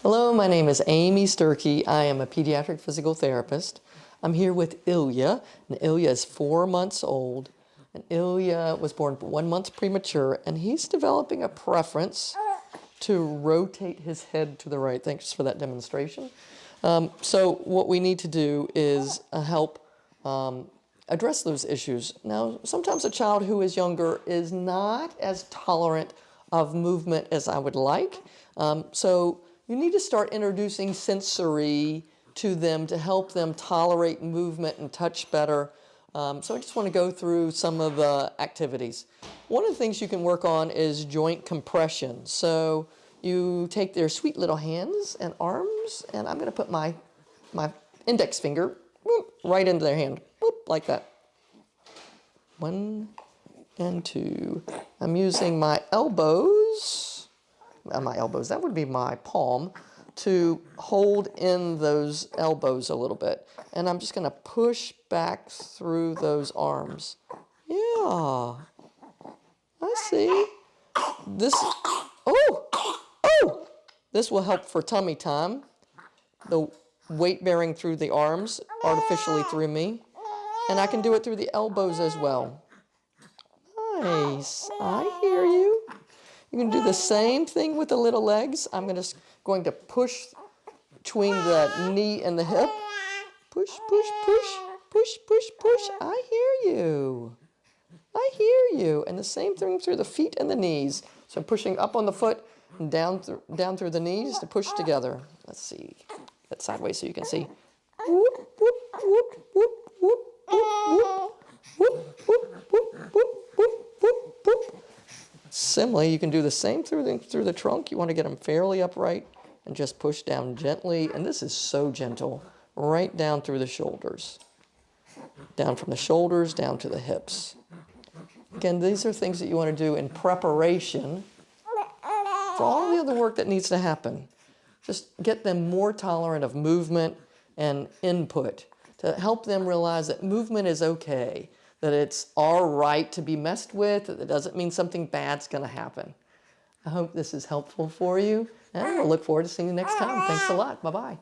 Hello, my name is Amy Sturkey. I am a pediatric physical therapist. I'm here with Ilya, and Ilya is 4 months old. And Ilya was born 1 month premature, and he's developing a preference to rotate his head to the right. Thanks for that demonstration. So what we need to do is help address those issues. Now, sometimes a child who is younger is not as tolerant of movement as I would like. So you need to start introducing sensory to them to help them tolerate movement and touch better. So I just want to go through some of the activities. One of the things you can work on is joint compression. So you take their sweet little hands and arms, and I'm going to put my index finger right into their hand, like that. 1 and 2. I'm using my elbows, that would be my palm, to hold in those elbows a little bit. And I'm just going to push back through those arms. Yeah, I see. This will help for tummy time. The weight bearing through the arms artificially through me. And I can do it through the elbows as well. Nice, I hear you. You can do the same thing with the little legs. I'm going to push between the knee and the hip. Push, push, push, push, push, push. I hear you. I hear you. And the same thing through the feet and the knees. So pushing up on the foot and down through the knees to push together. Let's see. That sideways so you can see. Whoop, whoop, whoop, whoop, whoop, whoop, whoop, whoop, whoop, whoop, whoop, whoop, whoop. Similarly, you can do the same through the trunk. You want to get them fairly upright and just push down gently. And this is so gentle, right down through the shoulders. Down from the shoulders, down to the hips. Again, these are things that you want to do in preparation for all the other work that needs to happen. Just get them more tolerant of movement and input to help them realize that movement is okay, that it's all right to be messed with, that it doesn't mean something bad's going to happen. I hope this is helpful for you, and we'll look forward to seeing you next time. Thanks a lot. Bye-bye.